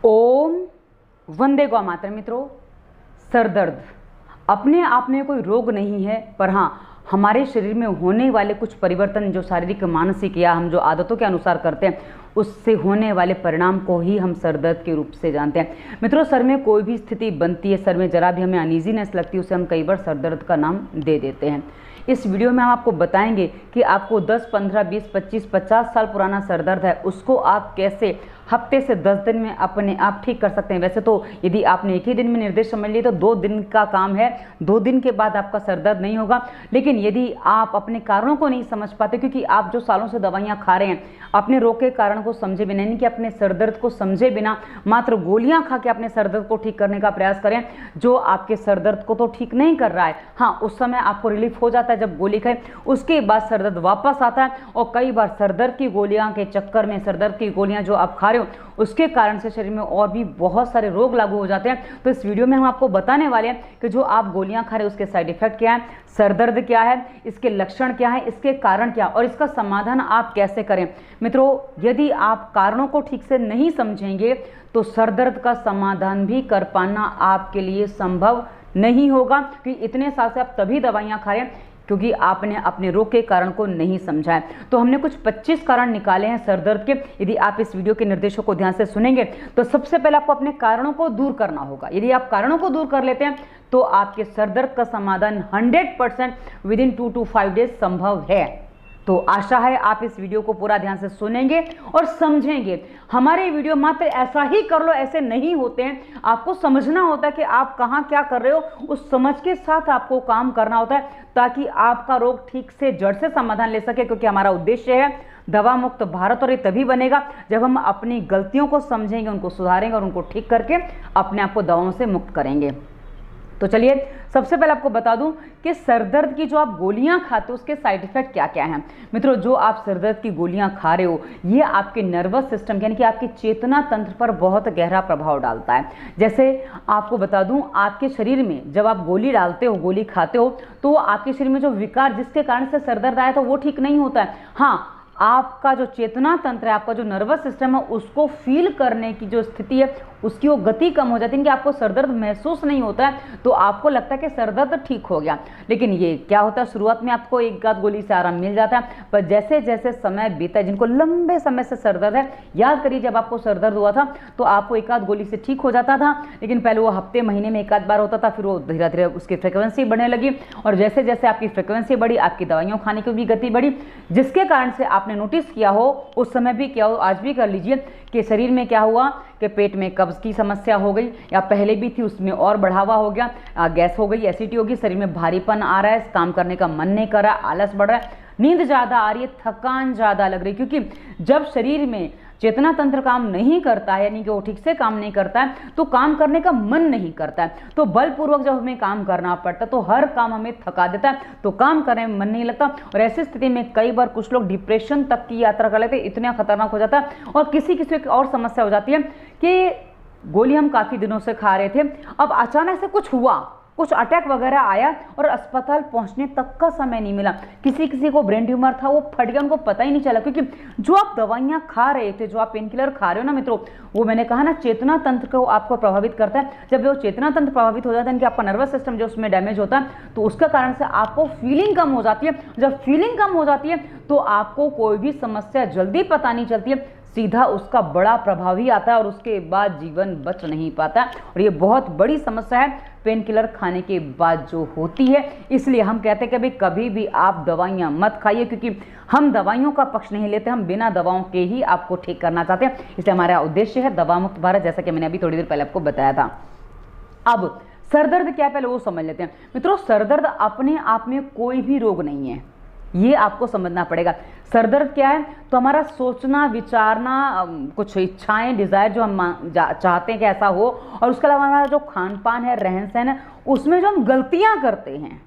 ओम वंदे गौ मातरम। मित्रों, सर दर्द अपने आप में कोई रोग नहीं है, पर हाँ हमारे शरीर में होने वाले कुछ परिवर्तन जो शारीरिक मानसिक या हम जो आदतों के अनुसार करते हैं उससे होने वाले परिणाम को ही हम सर दर्द के रूप से जानते हैं। मित्रों, सर में कोई भी स्थिति बनती है, सर में जरा भी हमें अनईजीनेस लगती है, उसे हम कई बार सर दर्द का नाम दे देते हैं। इस वीडियो में हम आपको बताएंगे कि आपको 10, 15, 20, 25, 50 साल पुराना सर दर्द है उसको आप कैसे हफ्ते से 10 दिन में अपने आप ठीक कर सकते हैं। वैसे तो यदि आपने एक ही दिन में निर्देश समझ लिए तो 2 दिन का काम है, 2 दिन के बाद आपका सर दर्द नहीं होगा। लेकिन यदि आप अपने कारणों को नहीं समझ पाते, क्योंकि आप जो सालों से दवाइयाँ खा रहे हैं अपने रोग के कारण को समझे बिना, यानी कि अपने सर दर्द को समझे बिना मात्र गोलियां खा के अपने सर दर्द को ठीक करने का प्रयास करें, जो आपके सर दर्द को तो ठीक नहीं कर रहा है। हाँ, उस समय आपको रिलीफ हो जाता है जब गोली खाए, उसके बाद सर दर्द वापस आता है। और कई बार सर दर्द की गोलियां के चक्कर में, सर दर्द की गोलियां जो आप खा रहे हो उसके कारण से शरीर में और भी बहुत सारे रोग लागू हो जाते हैं। तो इस वीडियो में हम आपको बताने वाले हैं कि जो आप गोलियां खा रहे हो उसके साइड इफेक्ट क्या है, सर दर्द क्या है, इसके लक्षण क्या है, इसके कारण क्या और इसका समाधान आप कैसे करें। मित्रों, यदि आप कारणों को ठीक से नहीं समझेंगे तो सर दर्द का समाधान भी कर पाना आपके लिए संभव नहीं होगा, क्योंकि इतने साल से आप तभी दवाइयां खा रहे हैं क्योंकि आपने अपने रोग के कारण को नहीं समझा है। तो हमने कुछ 25 कारण निकाले हैं सर दर्द के। यदि आप इस वीडियो के निर्देशों को ध्यान से सुनेंगे तो सबसे पहले आपको अपने कारणों को दूर करना होगा। यदि आप कारणों को दूर कर लेते हैं तो आपके सर दर्द का समाधान 100% विदिन 2 to 5 डेज संभव है। तो आशा है आप इस वीडियो को पूरा ध्यान से सुनेंगे और समझेंगे। हमारे वीडियो मात्र ऐसा ही कर लो ऐसे नहीं होते हैं, आपको समझना होता है कि आप कहाँ क्या कर रहे हो, उस समझ के साथ आपको काम करना होता है ताकि आपका रोग ठीक से जड़ से समाधान ले सके। क्योंकि हमारा उद्देश्य है दवा मुक्त भारत, और ये तभी बनेगा जब हम अपनी गलतियों को समझेंगे, उनको सुधारेंगे और उनको ठीक करके अपने आप को दवाओं से मुक्त करेंगे। तो चलिए सबसे पहले आपको बता दूं कि सर दर्द की जो आप गोलियां खाते हो उसके साइड इफेक्ट क्या क्या हैं। मित्रों, जो आप सर दर्द की गोलियां खा रहे हो ये आपके नर्वस सिस्टम यानी कि आपकी चेतना तंत्र पर बहुत गहरा प्रभाव डालता है। जैसे आपको बता दूं, आपके शरीर में जब आप गोली डालते हो, गोली खाते हो, तो आपके शरीर में जो विकार जिसके कारण से सर दर्द आया था वो ठीक नहीं होता है। हाँ, आपका जो चेतना तंत्र है, आपका जो नर्वस सिस्टम है, उसको फील करने की जो स्थिति है उसकी वो गति कम हो जाती है कि आपको सर दर्द महसूस नहीं होता है, तो आपको लगता है कि सर दर्द ठीक हो गया। लेकिन ये क्या होता है, शुरुआत में आपको एक आध गोली से आराम मिल जाता है, पर जैसे जैसे समय बीता है, जिनको लंबे समय से सर दर्द है, याद करिए जब आपको सर दर्द हुआ था तो आपको एक आध गोली से ठीक हो जाता था, लेकिन पहले वो हफ्ते महीने में एक आध बार होता था, फिर वो धीरे धीरे उसकी फ्रिक्वेंसी बढ़ने लगी, और जैसे जैसे आपकी फ्रिक्वेंसी बढ़ी आपकी दवाइयों खाने की भी गति बढ़ी, जिसके कारण से आपने नोटिस किया हो, उस समय भी किया हो, आज भी कर लीजिए कि शरीर में क्या हुआ कि पेट में कब्ज की समस्या हो गई, या पहले भी थी उसमें और बढ़ावा हो गया, गैस हो गई, एसिडिटी होगी, शरीर में भारीपन आ रहा है, काम करने का मन नहीं कर रहा, आलस बढ़ रहा है, नींद ज़्यादा आ रही है, थकान ज़्यादा लग रही है। क्योंकि जब शरीर में चेतना तंत्र काम नहीं करता है, यानी कि वो ठीक से काम नहीं करता है, तो काम करने का मन नहीं करता है, तो बलपूर्वक जब हमें काम करना पड़ता है तो हर काम हमें थका देता है, तो काम करने में मन नहीं लगता। और ऐसी स्थिति में कई बार कुछ लोग डिप्रेशन तक की यात्रा कर लेते हैं, इतना खतरनाक हो जाता है। और किसी किसी की और समस्या हो जाती है कि गोली हम काफ़ी दिनों से खा रहे थे, अब अचानक से कुछ हुआ, कुछ अटैक वगैरह आया और अस्पताल पहुंचने तक का समय नहीं मिला। किसी किसी को ब्रेन ट्यूमर था, वो फट गया, उनको पता ही नहीं चला, क्योंकि जो आप दवाइयां खा रहे थे, जो आप पेन किलर खा रहे हो ना मित्रों, वो मैंने कहा ना चेतना तंत्र को आपको प्रभावित करता है। जब वो चेतना तंत्र प्रभावित हो जाता है कि आपका नर्वस सिस्टम जो उसमें डैमेज होता है, तो उसके कारण से आपको फीलिंग कम हो जाती है। जब फीलिंग कम हो जाती है तो आपको कोई भी समस्या जल्दी पता नहीं चलती है, सीधा उसका बड़ा प्रभाव ही आता है और उसके बाद जीवन बच नहीं पाता। और ये बहुत बड़ी समस्या है पेन किलर खाने के बाद जो होती है। इसलिए हम कहते हैं कि कभी भी आप दवाइयाँ मत खाइए, क्योंकि हम दवाइयों का पक्ष नहीं लेते, हम बिना दवाओं के ही आपको ठीक करना चाहते हैं। इसलिए हमारा उद्देश्य है दवा मुक्त भारत, जैसा कि मैंने अभी थोड़ी देर पहले आपको बताया था। अब सर दर्द क्या है पहले वो समझ लेते हैं। मित्रों, सर दर्द अपने आप में कोई भी रोग नहीं है, ये आपको समझना पड़ेगा। सर दर्द क्या है, तो हमारा सोचना, विचारना, कुछ इच्छाएं, डिजायर जो हम चाहते हैं कि ऐसा हो, और उसके अलावा हमारा जो खान पान है, रहन सहन है, उसमें जो हम गलतियां करते हैं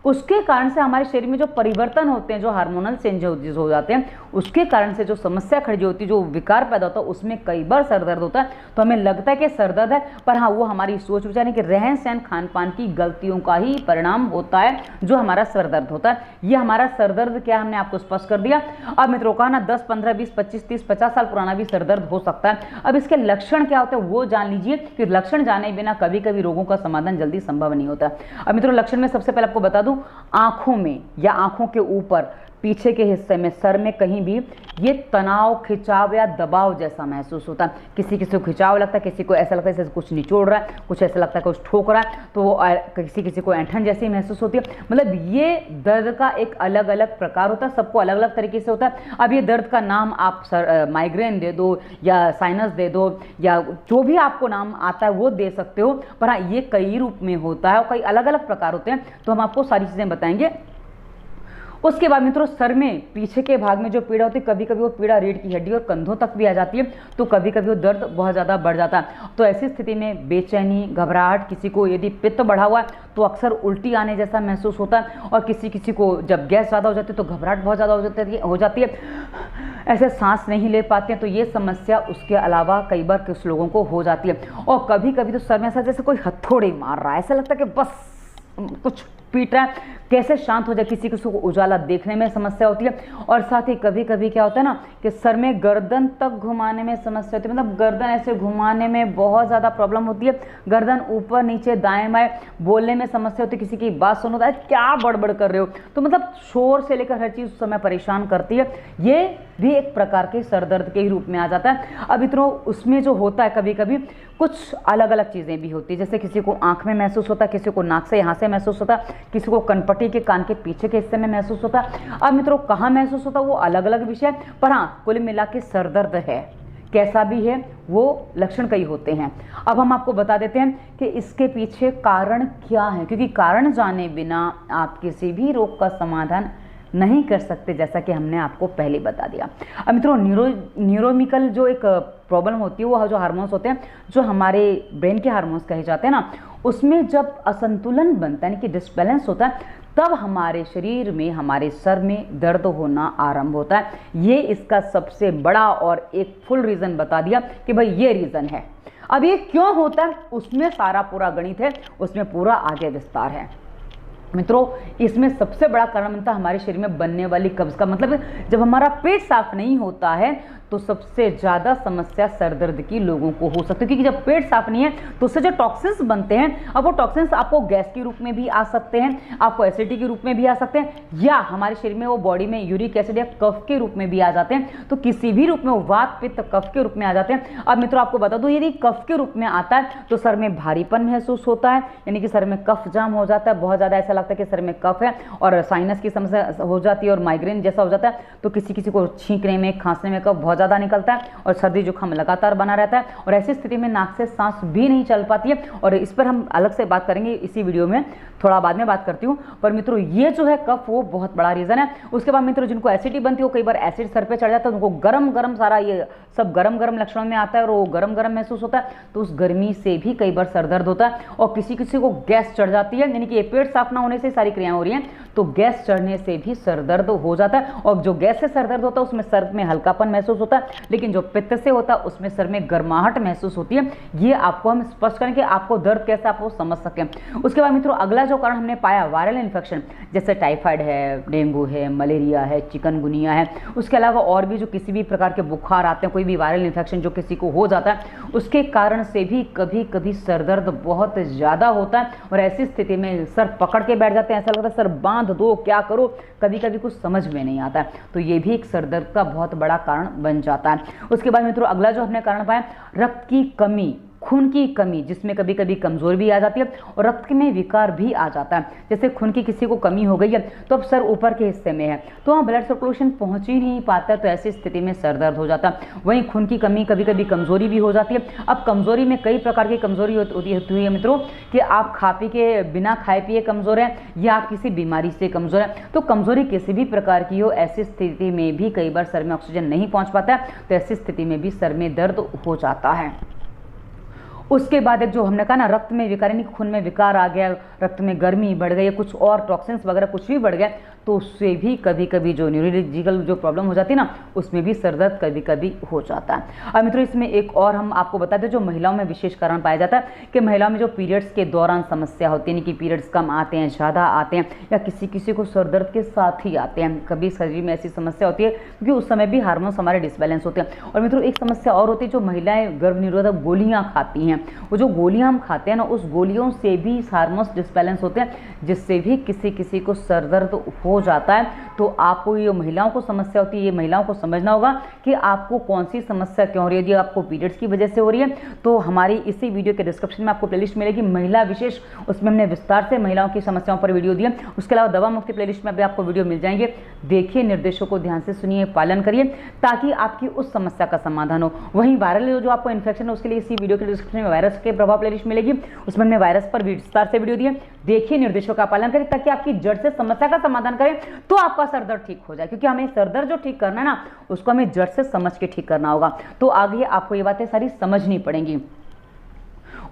उसके कारण से हमारे शरीर में जो परिवर्तन होते हैं, जो हार्मोनल चेंजेस हो जाते हैं, उसके कारण से जो समस्या खड़ी होती है, जो विकार पैदा होता है, उसमें कई बार सर दर्द होता है। तो हमें लगता है कि सर दर्द है, पर हाँ वो हमारी सोच विचार कि रहन सहन खान पान की गलतियों का ही परिणाम होता है जो हमारा सर दर्द होता है। ये हमारा सर दर्द क्या हमने आपको स्पष्ट कर दिया। अब मित्रों कहा ना 10, 15, 20, 25, 30, 50 साल पुराना भी सर दर्द हो सकता है। अब इसके लक्षण क्या होते हैं वो जान लीजिए कि लक्षण जाने बिना कभी कभी रोगों का समाधान जल्दी संभव नहीं होता। अब मित्रों लक्षण में सबसे पहले आपको बता दूं, आंखों में या आंखों के ऊपर पीछे के हिस्से में, सर में कहीं भी ये तनाव, खिंचाव या दबाव जैसा महसूस होता है। किसी किसी को खिंचाव लगता है, किसी को ऐसा लगता है जैसे कुछ निचोड़ रहा है, कुछ ऐसा लगता है कुछ ठोक रहा है, तो किसी किसी को ऐंठन जैसी महसूस होती है। मतलब ये दर्द का एक अलग अलग प्रकार होता है, सबको अलग अलग तरीके से होता है। अब ये दर्द का नाम आप माइग्रेन दे दो या साइनस दे दो या जो भी आपको नाम आता है वो दे सकते हो, पर हाँ ये कई रूप में होता है और कई अलग अलग प्रकार होते हैं, तो हम आपको सारी चीज़ें बताएंगे। उसके बाद मित्रों सर में पीछे के भाग में जो पीड़ा होती है, कभी कभी वो पीड़ा रीढ़ की हड्डी और कंधों तक भी आ जाती है, तो कभी कभी वो दर्द बहुत ज़्यादा बढ़ जाता है। तो ऐसी स्थिति में बेचैनी, घबराहट, किसी को यदि पित्त बढ़ा हुआ है तो अक्सर उल्टी आने जैसा महसूस होता है, और किसी किसी को जब गैस ज़्यादा हो जाती है तो घबराहट बहुत ज़्यादा हो जाती है, ऐसे सांस नहीं ले पाते हैं। तो ये समस्या उसके अलावा कई बार कुछ लोगों को हो जाती है। और कभी कभी तो सर में ऐसा जैसे कोई हथौड़ी मार रहा है, ऐसा लगता है कि बस कुछ पीट रहा है, कैसे शांत हो जाए। किसी किसी को उजाला देखने में समस्या होती है, और साथ ही कभी कभी क्या होता है ना कि सर में गर्दन तक घुमाने में समस्या होती है, मतलब गर्दन ऐसे घुमाने में बहुत ज़्यादा प्रॉब्लम होती है। गर्दन ऊपर नीचे दाएं बाएं, बोलने में समस्या होती है, किसी की बात सुनो तो क्या बड़बड़ कर रहे हो, तो मतलब शोर से लेकर हर चीज़ उस समय परेशान करती है। ये भी एक प्रकार के सर दर्द के ही रूप में आ जाता है। अब इतना उसमें जो होता है कभी कभी कुछ अलग अलग चीज़ें भी होती है, जैसे किसी को आँख में महसूस होता है, किसी को नाक से यहाँ से महसूस होता है, किसी को कनपट्टी के कान के पीछे के हिस्से में महसूस होता है। अब मित्रों कहाँ महसूस होता है वो अलग अलग विषय है, पर हाँ कुल मिला के सर दर्द है, कैसा भी है वो लक्षण कई होते हैं। अब हम आपको बता देते हैं कि इसके पीछे कारण क्या है, क्योंकि कारण जाने बिना आप किसी भी रोग का समाधान नहीं कर सकते, जैसा कि हमने आपको पहले बता दिया। अब मित्रों न्यूरोमिकल जो एक प्रॉब्लम होती है, वो जो हार्मोन्स होते हैं, जो हमारे ब्रेन के हार्मोन्स कहे जाते हैं ना, उसमें जब असंतुलन बनता है, यानी कि डिसबैलेंस होता है, तब हमारे शरीर में, हमारे सर में दर्द होना आरंभ होता है। ये इसका सबसे बड़ा और एक फुल रीज़न बता दिया कि भाई ये रीज़न है। अब ये क्यों होता है उसमें सारा पूरा गणित है, उसमें पूरा आगे विस्तार है। मित्रों इसमें सबसे बड़ा कारण बनता है हमारे शरीर में बनने वाली कब्ज का। मतलब जब हमारा पेट साफ नहीं होता है तो सबसे ज़्यादा समस्या सर दर्द की लोगों को हो सकती है, क्योंकि जब पेट साफ नहीं है तो उससे जो टॉक्सिन्स बनते हैं, अब वो टॉक्सिन्स आपको गैस के रूप में भी आ सकते हैं, आपको एसिडिटी के रूप में भी आ सकते हैं, या हमारे शरीर में वो बॉडी में यूरिक एसिड या कफ के रूप में भी आ जाते हैं। तो किसी भी रूप में वो वात, पित्त, कफ के रूप में आ जाते हैं। अब मित्रों आपको बता दूं, यदि कफ के रूप में आता है तो सर में भारीपन महसूस होता है, यानी कि सर में कफ जाम हो जाता है, बहुत ज़्यादा ऐसा लगता है कि सर में कफ है, और साइनस की समस्या हो जाती है और माइग्रेन जैसा हो जाता है। तो किसी किसी को छींकने में, खांसने में कफ बहुत ज़्यादा निकलता है और सर्दी जुकाम लगातार बना रहता है, और ऐसी स्थिति में नाक से सांस भी नहीं चल पाती है। और इस पर हम अलग से बात करेंगे इसी वीडियो में, थोड़ा बाद में बात करती हूँ। पर मित्रों ये जो है कफ वो बहुत बड़ा रीज़न है। उसके बाद मित्रों जिनको एसिडिटी बनती है, वो कई बार एसिड सर पे चढ़ जाता है, उनको गरम गरम, सारा ये सब गरम गरम लक्षणों में आता है और वो गरम गरम महसूस होता है, तो उस गर्मी से भी कई बार सर दर्द होता है। और किसी किसी को गैस चढ़ जाती है, यानी कि ये पेट साफ ना होने से सारी क्रियाएं हो रही हैं, तो गैस चढ़ने से भी सर दर्द हो जाता है। और जो गैस से सर दर्द होता है उसमें सर में हल्कापन महसूस होता है, लेकिन जो पित्त से होता है उसमें सर में गर्माहट महसूस होती है। ये आपको हम स्पष्ट करें कि आपको दर्द कैसे आप वो समझ सकें। उसके बाद मित्रों अगला जो कारण हमने पाया, वायरल इन्फेक्शन, जैसे टाइफाइड है, डेंगू है, मलेरिया है, चिकनगुनिया है, उसके अलावा और भी जो किसी भी प्रकार के बुखार आते हैं, कोई भी वायरल इन्फेक्शन जो किसी को हो जाता है, उसके कारण से भी कभी कभी सर दर्द बहुत ज़्यादा होता है। और ऐसी स्थिति में सर पकड़ के बैठ जाते हैं, ऐसा लगता है सर बांध दो, क्या करो, कभी कभी कुछ समझ में नहीं आता है। तो ये भी एक सर दर्द का बहुत बड़ा कारण बन जाता है। उसके बाद मित्रों अगला जो हमने कारण पाया, रक्त की कमी, खून की कमी, जिसमें कभी कभी कमजोरी भी आ जाती है और रक्त में विकार भी आ जाता है। जैसे खून की किसी को कमी हो गई है तो अब सर ऊपर के हिस्से में है, तो वहाँ ब्लड सर्कुलेशन पहुँच ही नहीं पाता, तो ऐसी स्थिति में सर दर्द हो जाता है। वहीं खून की कमी कभी कभी कमजोरी भी हो जाती है। अब कमजोरी में कई प्रकार की कमजोरी होती है मित्रों, कि आप खा पी के, बिना खाए पिए कमजोर हैं, या आप किसी बीमारी से कमजोर हैं। तो कमजोरी किसी भी प्रकार की हो, ऐसी स्थिति में भी कई बार सर में ऑक्सीजन नहीं पहुँच पाता है, तो ऐसी स्थिति में भी सर में दर्द हो जाता है। उसके बाद एक जो हमने कहा ना रक्त में विकार यानी खून में विकार आ गया, रक्त में गर्मी बढ़ गई या कुछ और टॉक्सिन्स वगैरह कुछ भी बढ़ गया, तो उससे भी कभी कभी जो न्यूरोलॉजिकल जो प्रॉब्लम हो जाती है ना, उसमें भी सर दर्द कभी कभी हो जाता है। अब मित्रों इसमें एक और हम आपको बता दें जो महिलाओं में विशेष कारण पाया जाता है कि महिलाओं में जो पीरियड्स के दौरान समस्या होती है, यानी कि पीरियड्स कम आते हैं, ज़्यादा आते हैं, या किसी किसी को सर दर्द के साथ ही आते हैं, कभी शरीर में ऐसी समस्या होती है क्योंकि उस समय भी हार्मोन्स हमारे डिसबैलेंस होते हैं। और मित्रों एक समस्या और होती है, जो महिलाएं गर्भ निरोधक गोलियां खाती हैं, वो जो गोलियां हम खाते हैं ना, उस गोलियों से भी हार्मोन्स डिसबैलेंस होते हैं, जिससे भी किसी किसी को सर दर्द हो जाता है। तो आपको ये महिलाओं को समस्या होती है, ये महिलाओं को समझना होगा कि आपको कौन सी समस्या क्यों हो रही है। यदि आपको पीरियड्स की वजह से हो रही है तो हमारी इसी वीडियो के डिस्क्रिप्शन में आपको प्लेलिस्ट मिलेगी महिला विशेष, उसमें हमने विस्तार से महिलाओं की समस्याओं पर वीडियो दिया। उसके अलावा दवा मुक्ति प्लेलिस्ट में भी आपको वीडियो मिल जाएंगे। देखिए, निर्देशों को ध्यान से सुनिए, पालन करिए, ताकि आपकी उस समस्या का समाधान हो। वहीं वायरल जो आपको इन्फेक्शन है उसके लिए इसी वीडियो के डिस्क्रिप्शन में वायरस के प्रभाव प्लेलिस्ट मिलेगी, उसमें हमने वायरस पर विस्तार से वीडियो दिए। देखिए, निर्देशों का पालन करें ताकि आपकी जड़ से समस्या का समाधान करें, तो आपका सर दर्द ठीक हो जाए। क्योंकि हमें सर दर्द जो ठीक करना है ना, उसको हमें जड़ से समझ के ठीक करना होगा। तो आगे आपको ये बातें सारी समझनी पड़ेंगी।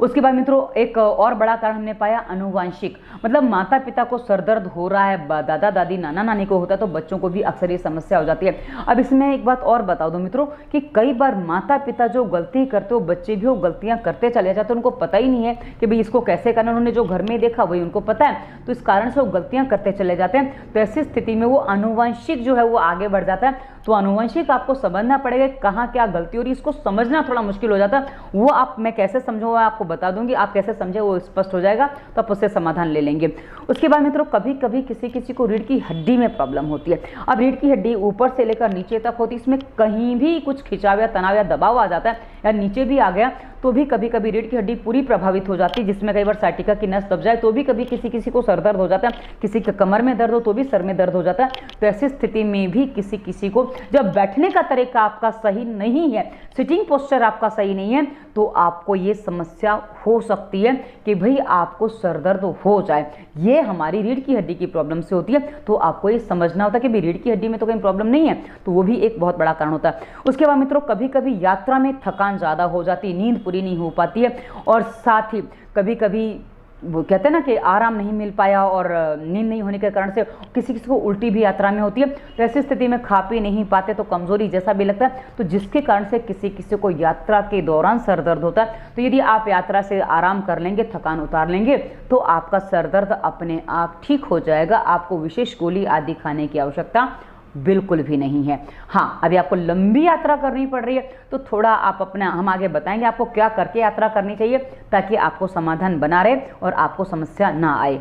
उसके बाद मित्रों एक और बड़ा कारण हमने पाया अनुवांशिक, मतलब माता पिता को सर दर्द हो रहा है, दादा दादी नाना नानी को होता है, तो बच्चों को भी अक्सर ये समस्या हो जाती है। अब इसमें एक बात और बता दूं मित्रों कि कई बार माता पिता जो गलती करते हो, बच्चे भी वो गलतियां करते चले जाते हैं, उनको पता ही नहीं है कि भाई इसको कैसे करना, उन्होंने जो घर में देखा वही उनको पता है, तो इस कारण से वो गलतियां करते चले जाते हैं। तो ऐसी स्थिति में वो अनुवांशिक जो है वो आगे बढ़ जाता है। तो अनुवांशिक आपको समझना पड़ेगा कहाँ क्या गलती हो रही है, इसको समझना थोड़ा मुश्किल हो जाता है। वो आप मैं कैसे समझूंगा आपको बता दूंगी, आप कैसे समझे वो स्पष्ट हो जाएगा, तो आप उससे समाधान ले लेंगे। उसके बाद मित्रों कभी कभी किसी किसी को रीढ़ की हड्डी में प्रॉब्लम होती है। अब रीढ़ की हड्डी ऊपर से लेकर नीचे तक होती है, इसमें कहीं भी कुछ खिंचाव या तनाव या दबाव आ जाता है या नीचे भी आ गया तो भी कभी कभी रीढ़ की हड्डी पूरी प्रभावित हो जाती है, जिसमें कई बार साइटिका की नस दब जाए तो भी कभी किसी किसी को सर दर्द हो जाता है, किसी के कमर में दर्द हो तो भी सर में दर्द हो जाता है। तो ऐसी स्थिति में भी किसी किसी को जब बैठने का तरीका आपका सही नहीं है, सिटिंग पोस्चर आपका सही नहीं है, तो आपको ये समस्या हो सकती है कि भाई आपको सर दर्द हो जाए। ये हमारी रीढ़ की हड्डी की प्रॉब्लम से होती है। तो आपको ये समझना होता है कि भाई रीढ़ की हड्डी में तो कोई प्रॉब्लम नहीं है, तो वो भी एक बहुत बड़ा कारण होता है। उसके बाद मित्रों कभी कभी यात्रा में थकान ज़्यादा हो जाती है, नींद पूरी नहीं हो पाती है, और साथ ही कभी कभी वो कहते हैं ना कि आराम नहीं मिल पाया और नींद नहीं होने के कारण से किसी किसी को उल्टी भी यात्रा में होती है। तो ऐसी स्थिति में खा पी नहीं पाते तो कमजोरी जैसा भी लगता है, तो जिसके कारण से किसी किसी को यात्रा के दौरान सर दर्द होता है। तो यदि आप यात्रा से आराम कर लेंगे, थकान उतार लेंगे, तो आपका सर दर्द अपने आप ठीक हो जाएगा। आपको विशेष गोली आदि खाने की आवश्यकता बिल्कुल भी नहीं है। हाँ, अभी आपको लंबी यात्रा करनी पड़ रही है तो थोड़ा आप अपना, हम आगे बताएंगे आपको क्या करके यात्रा करनी चाहिए ताकि आपको समाधान बना रहे और आपको समस्या ना आए।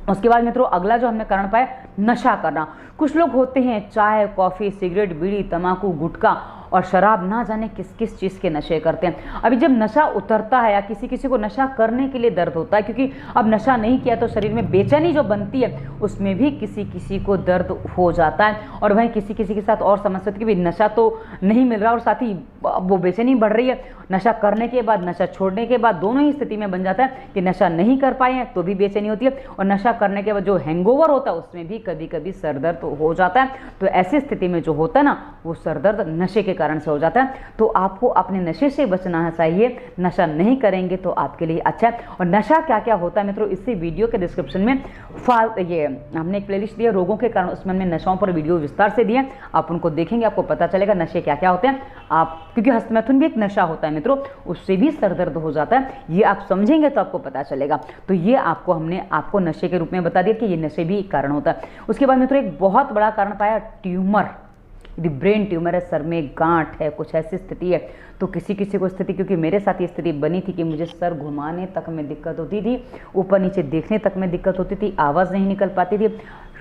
उसके बाद मित्रों अगला जो हमने कारण पाया नशा करना। कुछ लोग होते हैं चाय, कॉफ़ी, सिगरेट, बीड़ी, तंबाकू, गुटखा और शराब ना जाने किस किस चीज़ के नशे करते हैं। अभी जब नशा उतरता है या किसी किसी को नशा करने के लिए दर्द होता है, क्योंकि अब नशा नहीं किया तो शरीर में बेचैनी जो बनती है उसमें भी किसी किसी को दर्द हो जाता है। और वहीं किसी किसी के साथ और समस्या कि नशा तो नहीं मिल रहा और साथ ही वो बेचैनी बढ़ रही है। नशा करने के बाद, नशा छोड़ने के बाद दोनों ही स्थिति में बन जाता है कि नशा नहीं कर पाए हैं तो भी बेचैनी होती है, और नशा करने के बाद जो हैंगओवर होता है उसमें भी कभी कभी सर दर्द हो जाता है। तो ऐसी स्थिति में जो होता है ना, वो सर दर्द नशे के कारण से हो जाता है। तो आपको अपने नशे से बचना चाहिए, नशा नहीं करेंगे तो आपके लिए अच्छा है। और नशा क्या क्या होता है मित्रों, इसी वीडियो के डिस्क्रिप्शन में ये हमने एक प्लेलिस्ट दिया रोगों के कारण, उसमें हमने नशाओं पर वीडियो विस्तार से दिए, आप उनको देखेंगे आपको पता चलेगा नशे क्या क्या होते हैं। आप क्योंकि हस्तमैथुन भी एक नशा होता है मित्रों, उससे भी सर दर्द हो जाता है, ये आप समझेंगे तो आपको पता चलेगा। तो ये आपको हमने आपको नशे के रूप में बता दिया कि ये नशे भी एक कारण होता है। उसके बाद मित्रों एक बहुत बड़ा कारण पाया ट्यूमर। यदि ब्रेन ट्यूमर है, सर में गांठ है, कुछ ऐसी स्थिति है, तो किसी किसी को स्थिति, क्योंकि मेरे साथ ये स्थिति बनी थी कि मुझे सर घुमाने तक में दिक्कत होती थी, ऊपर नीचे देखने तक में दिक्कत होती थी, आवाज़ नहीं निकल पाती थी,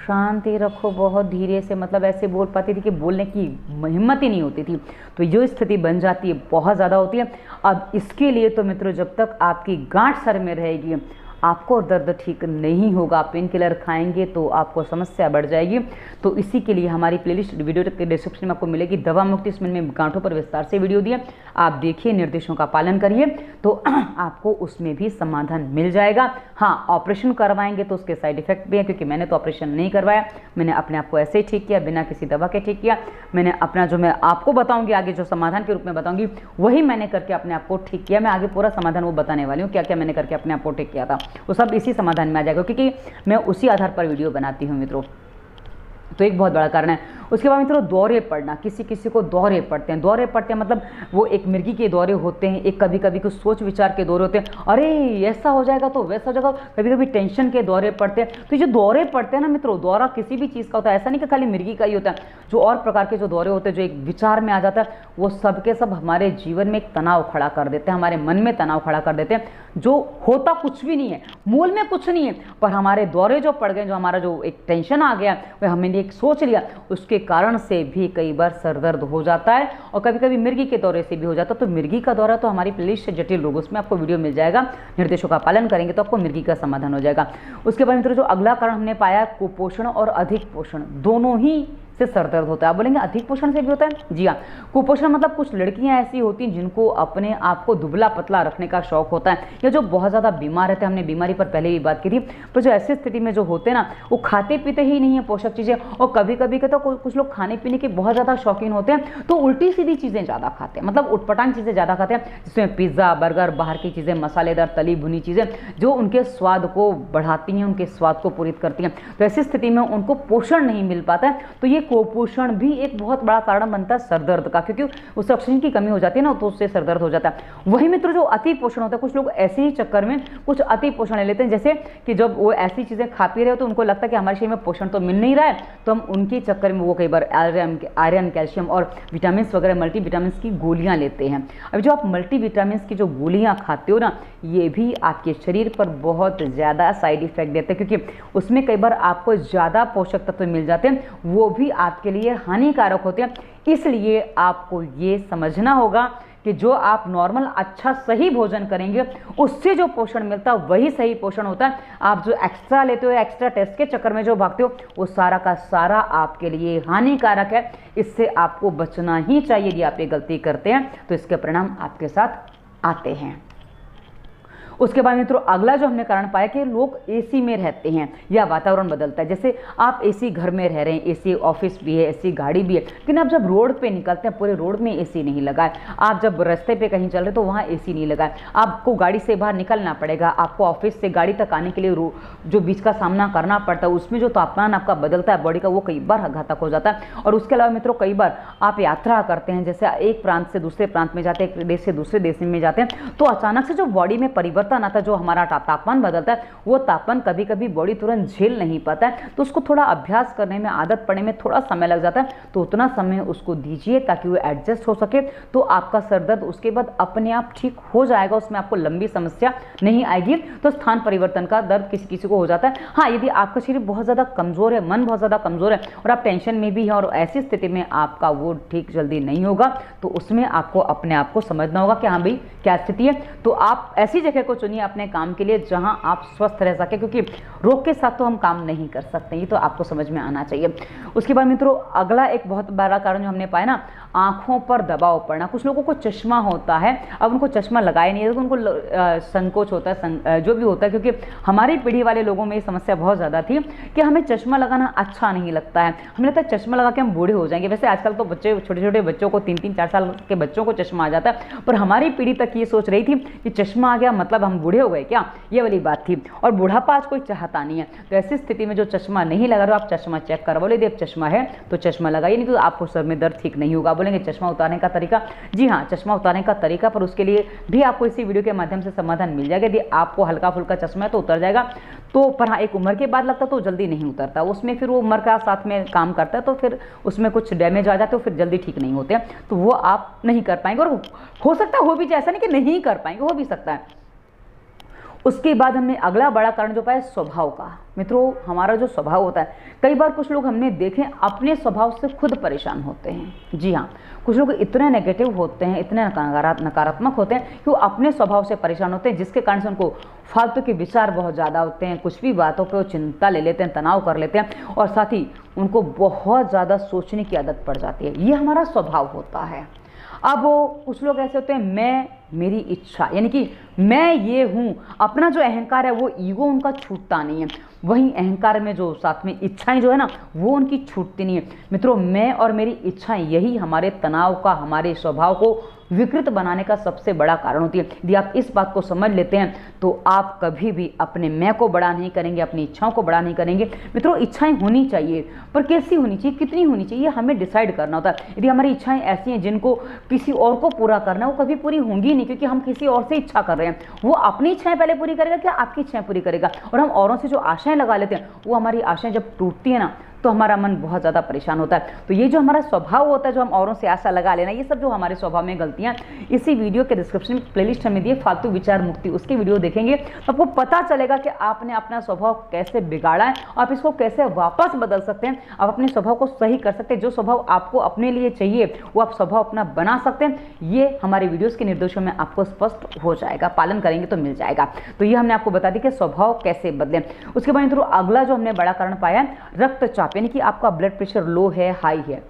शांति रखो बहुत धीरे से, मतलब ऐसे बोल पाती थी कि बोलने की हिम्मत ही नहीं होती थी। तो जो स्थिति बन जाती है बहुत ज़्यादा होती है। अब इसके लिए तो मित्रों जब तक आपकी गांठ सर में रहेगी, आपको दर्द ठीक नहीं होगा। पेन किलर खाएंगे तो आपको समस्या बढ़ जाएगी। तो इसी के लिए हमारी प्लेलिस्ट वीडियो के डिस्क्रिप्शन में आपको मिलेगी दवा मुक्ति, इसमें गांठों पर विस्तार से वीडियो दिया, आप देखिए, निर्देशों का पालन करिए तो आपको उसमें भी समाधान मिल जाएगा। हाँ, ऑपरेशन करवाएंगे तो उसके साइड इफेक्ट भी है, क्योंकि मैंने तो ऑपरेशन नहीं करवाया, मैंने अपने आप को ऐसे ही ठीक किया, बिना किसी दवा के ठीक किया। मैंने अपना जो मैं आपको बताऊंगी आगे, जो समाधान के रूप में बताऊंगी, वही मैंने करके अपने आप को ठीक किया। मैं आगे पूरा समाधान वो बताने वाली हूँ, क्या क्या मैंने करके अपने आप को ठीक किया था, वो सब इसी समाधान में आ जाएगा, क्योंकि मैं उसी आधार पर वीडियो बनाती हूँ मित्रों। तो एक बहुत बड़ा कारण है। उसके बाद मित्रों दौरे पड़ना, किसी किसी को दौरे पड़ते हैं। दौरे पड़ते हैं मतलब वो एक मिर्गी के दौरे होते हैं, एक कभी कभी कुछ सोच विचार के दौरे होते हैं, अरे ऐसा हो जाएगा तो वैसा हो जाएगा, कभी कभी टेंशन के दौरे पड़ते हैं। तो जो दौरे पड़ते हैं ना मित्रों, दौरा किसी भी चीज़ का होता है, ऐसा नहीं कि खाली मिर्गी का ही होता है। जो और प्रकार के जो दौरे होते हैं, जो एक विचार में आ जाता है, वो सब के सब हमारे जीवन में एक तनाव खड़ा कर देते हैं, हमारे मन में तनाव खड़ा कर देते हैं। जो होता कुछ भी नहीं है, मूल में कुछ नहीं है, पर हमारे दौरे जो पड़ गए, जो हमारा जो एक टेंशन आ गया, वह हमने एक सोच लिया, उसके कारण से भी कई बार सर दर्द हो जाता है, और कभी कभी मिर्गी के दौरे से भी हो जाता है। तो मिर्गी का दौरा तो हमारी प्लेलिस्ट से जटिल रोग, उसमें आपको वीडियो मिल जाएगा, निर्देशों का पालन करेंगे तो आपको मिर्गी का समाधान हो जाएगा। उसके बाद मित्रों जो अगला कारण हमने पाया, कुपोषण और अधिक पोषण, दोनों ही से सर दर्द होता है। आप बोलेंगे अधिक पोषण से भी होता है? जी हाँ, कुपोषण मतलब कुछ लड़कियां ऐसी होती हैं जिनको अपने आप को दुबला पतला रखने का शौक होता है, या जो बहुत ज़्यादा बीमार रहते हैं, हमने बीमारी पर पहले भी बात की थी। पर जो ऐसी स्थिति में जो होते हैं ना, वो खाते पीते ही नहीं है पोषक चीज़ें, और कभी कभी तो कुछ लोग खाने पीने के बहुत ज़्यादा शौकीन होते हैं, तो उल्टी सीधी चीज़ें ज़्यादा खाते हैं, मतलब उटपटांग चीज़ें ज़्यादा खाते हैं, जिसमें पिज़्ज़ा, बर्गर, बाहर की चीज़ें, मसालेदार तली भुनी चीज़ें, जो उनके स्वाद को बढ़ाती हैं, उनके स्वाद को पूरित करती हैं। तो ऐसी स्थिति में उनको पोषण नहीं मिल पाता है, तो ये कुपोषण भी एक बहुत बड़ा कारण बनता है सर दर्द का, क्योंकि उससे ऑक्सीजन की कमी हो जाती है ना, तो उससे सर दर्द हो जाता है। वही मित्र जो अति पोषण होता है, कुछ लोग ऐसे ही चक्कर में कुछ अति पोषण ले लेते हैं, जैसे कि जब वो ऐसी चीज़ें खा पी रहे हो तो उनको लगता है कि हमारे शरीर में पोषण तो मिल नहीं रहा है, तो हम उनके चक्कर में वो कई बार आयरन, कैल्शियम और विटामिन वगैरह, मल्टीविटामिन की गोलियां लेते हैं। अब जो आप मल्टीविटामिन की जो गोलियां खाते हो ना, ये भी आपके शरीर पर बहुत ज़्यादा साइड इफेक्ट देते हैं, क्योंकि उसमें कई बार आपको ज़्यादा पोषक तत्व मिल जाते हैं, वो भी आपके लिए हानिकारक होते हैं। इसलिए आपको ये समझना होगा कि जो आप नॉर्मल अच्छा सही भोजन करेंगे, उससे जो पोषण मिलता है वही सही पोषण होता है। आप जो एक्स्ट्रा लेते हो, एक्स्ट्रा टेस्ट के चक्कर में जो भागते हो, वो सारा का सारा आपके लिए हानिकारक है। इससे आपको बचना ही चाहिए। यदि आप ये गलती करते हैं तो इसके परिणाम आपके साथ आते हैं। उसके बाद मित्रों अगला जो हमने कारण पाया कि लोग एसी में रहते हैं या वातावरण बदलता है। जैसे आप एसी घर में रह रहे हैं, एसी ऑफिस भी है, एसी गाड़ी भी है, लेकिन आप जब रोड पे निकलते हैं पूरे रोड में एसी नहीं लगा है। आप जब रास्ते पे कहीं चल रहे तो वहाँ एसी नहीं लगा है। आपको गाड़ी से बाहर निकलना पड़ेगा, आपको ऑफिस से गाड़ी तक आने के लिए जो बीच का सामना करना पड़ता है, उसमें जो तापमान आपका बदलता है बॉडी का, वो कई बार घातक हो जाता है। और उसके अलावा मित्रों कई बार आप यात्रा करते हैं, जैसे एक प्रांत से दूसरे प्रांत में जाते हैं, एक देश से दूसरे देश में जाते हैं, तो अचानक से जो बॉडी में परिवर्तन आता है, जो हमारा तापमान बदलता है, वो तापमान कभी कभी बॉडी तुरंत झेल नहीं पाता है, तो उसको थोड़ा अभ्यास करने में, आदत पड़ने में थोड़ा समय लग जाता है। तो उतना समय उसको दीजिए ताकि वो एडजस्ट हो सके, तो आपका सर दर्द उसके बाद अपने आप ठीक हो जाएगा, उसमें आपको लंबी समस्या नहीं आएगी। तो स्थान परिवर्तन का दर्द किसी किसी को हो जाता है। हाँ, यदि आपका शरीर बहुत ज़्यादा कमज़ोर है, मन बहुत ज़्यादा कमज़ोर है और आप टेंशन में भी हैं और ऐसी स्थिति में आपका वो ठीक जल्दी नहीं होगा, तो उसमें आपको अपने आप को समझना होगा कि हाँ भाई क्या स्थिति है। तो आप ऐसी जगह को चुनिए अपने काम के लिए जहां आप स्वस्थ रह सके, क्योंकि रोग के साथ तो हम काम नहीं कर सकते, ये तो आपको समझ में आना चाहिए। उसके बाद मित्रों अगला एक बहुत बड़ा कारण जो हमने पाया ना, आंखों पर दबाव पड़ना। कुछ लोगों को चश्मा होता है, अब उनको चश्मा लगाए नहीं है, तो उनको संकोच होता है, जो भी होता है, क्योंकि हमारी पीढ़ी वाले लोगों में ये समस्या बहुत ज़्यादा थी कि हमें चश्मा लगाना अच्छा नहीं लगता है, हमें लगता है चश्मा लगा के हम बूढ़े हो जाएंगे। वैसे आजकल तो बच्चे, छोटे छोटे बच्चों को 3-3-4 साल के बच्चों को चश्मा आ जाता है, पर हमारी पीढ़ी तक ये सोच रही थी कि चश्मा आ गया मतलब हम बूढ़े हो गए क्या, ये वाली बात थी। और बुढ़ापा आज कोई चाहता नहीं है। तो ऐसी स्थिति में जो चश्मा नहीं लगा रहा, आप चश्मा चेक करवा लो, यदि आप चश्मा है तो चश्मा लगाइए, नहीं तो आपको सर में दर्द ठीक नहीं होगा। बोलेंगे चश्मा उतारने का तरीका, जी हाँ, चश्मा उतारने का तरीका, पर उसके लिए भी आपको इसी वीडियो के माध्यम से समाधान मिल जाएगा। यदि आपको हल्का फुल्का चश्मा है तो उतर जाएगा, तो पर हाँ एक उम्र के बाद लगता तो जल्दी नहीं उतरता, उसमें फिर वो उम्र का साथ में काम करता है, तो फिर उसमें कुछ डैमेज आ जाते, तो फिर जल्दी ठीक नहीं होते, तो वो आप नहीं कर पाएंगे। और हो सकता है हो भी जाए, ऐसा नहीं कि नहीं कर पाएंगे, हो भी सकता है। उसके बाद हमने अगला बड़ा कारण जो पाया स्वभाव का। मित्रों, हमारा जो स्वभाव होता है, कई बार कुछ लोग हमने देखे अपने स्वभाव से खुद परेशान होते हैं। जी हाँ, कुछ लोग इतने नेगेटिव होते हैं, इतने नकारात्मक होते हैं कि वो अपने स्वभाव से परेशान होते हैं, जिसके कारण से उनको फालतू के विचार बहुत ज़्यादा होते हैं। कुछ भी बातों पे वो चिंता ले लेते हैं, तनाव कर लेते हैं, और साथ ही उनको बहुत ज़्यादा सोचने की आदत पड़ जाती है। ये हमारा स्वभाव होता है। अब वो कुछ लोग ऐसे होते हैं, मैं, मेरी इच्छा, यानी कि मैं ये हूँ, अपना जो अहंकार है वो ईगो उनका छूटता नहीं है। वहीं अहंकार में जो साथ में इच्छाएं जो है ना, वो उनकी छूटती नहीं है। मित्रों, मैं और मेरी इच्छाएं यही हमारे तनाव का, हमारे स्वभाव को विकृत बनाने का सबसे बड़ा कारण होती है। यदि आप इस बात को समझ लेते हैं तो आप कभी भी अपने मैं को बड़ा नहीं करेंगे, अपनी इच्छाओं को बड़ा नहीं करेंगे। मित्रों, इच्छाएं होनी चाहिए, पर कैसी होनी चाहिए, कितनी होनी चाहिए, हमें डिसाइड करना होता है। यदि हमारी इच्छाएं ऐसी हैं जिनको किसी और को पूरा करना है, वो कभी पूरी होंगी नहीं, क्योंकि हम किसी और से इच्छा कर रहे हैं। वो अपनी इच्छाएं पहले पूरी करेगा क्या आपकी इच्छाएं पूरी करेगा? और हम औरों से जो आशाएं लगा लेते हैं, वो हमारी आशाएं जब टूटती है ना, तो हमारा मन बहुत ज़्यादा परेशान होता है। तो ये जो हमारा स्वभाव होता है, जो हम औरों से आशा लगा लेना, ये सब जो हमारे स्वभाव में गलतियाँ, इसी वीडियो के डिस्क्रिप्शन में प्लेलिस्ट हमें दिए फालतू विचार मुक्ति, उसकी वीडियो देखेंगे तो आपको पता चलेगा कि आपने अपना स्वभाव कैसे बिगाड़ा है, आप इसको कैसे वापस बदल सकते हैं, आप अपने स्वभाव को सही कर सकते हैं। जो स्वभाव आपको अपने लिए चाहिए वो आप स्वभाव अपना बना सकते हैं। ये हमारे वीडियोज़ के निर्देशों में आपको स्पष्ट हो जाएगा, पालन करेंगे तो मिल जाएगा। तो ये हमने आपको बता दी कि स्वभाव कैसे बदलें। उसके बाद मित्रों, अगला जो हमने बड़ा कारण पाया है रक्तचाप, यानी कि आपका ब्लड प्रेशर लो है, हाई है।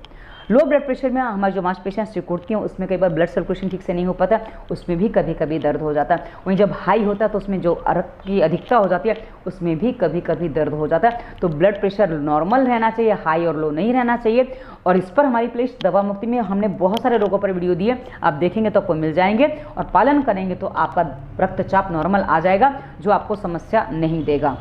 लो ब्लड प्रेशर में हमारी जो मांसपेशियां सिकुड़ती हैं, उसमें कई बार ब्लड सर्कुलेशन ठीक से नहीं हो पाता, उसमें भी कभी कभी दर्द हो जाता है। वहीं जब हाई होता है तो उसमें जो रक्त की अधिकता हो जाती है, उसमें भी कभी कभी दर्द हो जाता है। तो ब्लड प्रेशर नॉर्मल रहना चाहिए, हाई और लो नहीं रहना चाहिए। और इस पर हमारी प्लेलिस्ट दवा मुक्ति में हमने बहुत सारे रोगों पर वीडियो दिए, आप देखेंगे तो आपको मिल जाएंगे, और पालन करेंगे तो आपका रक्तचाप नॉर्मल आ जाएगा, जो आपको समस्या नहीं देगा।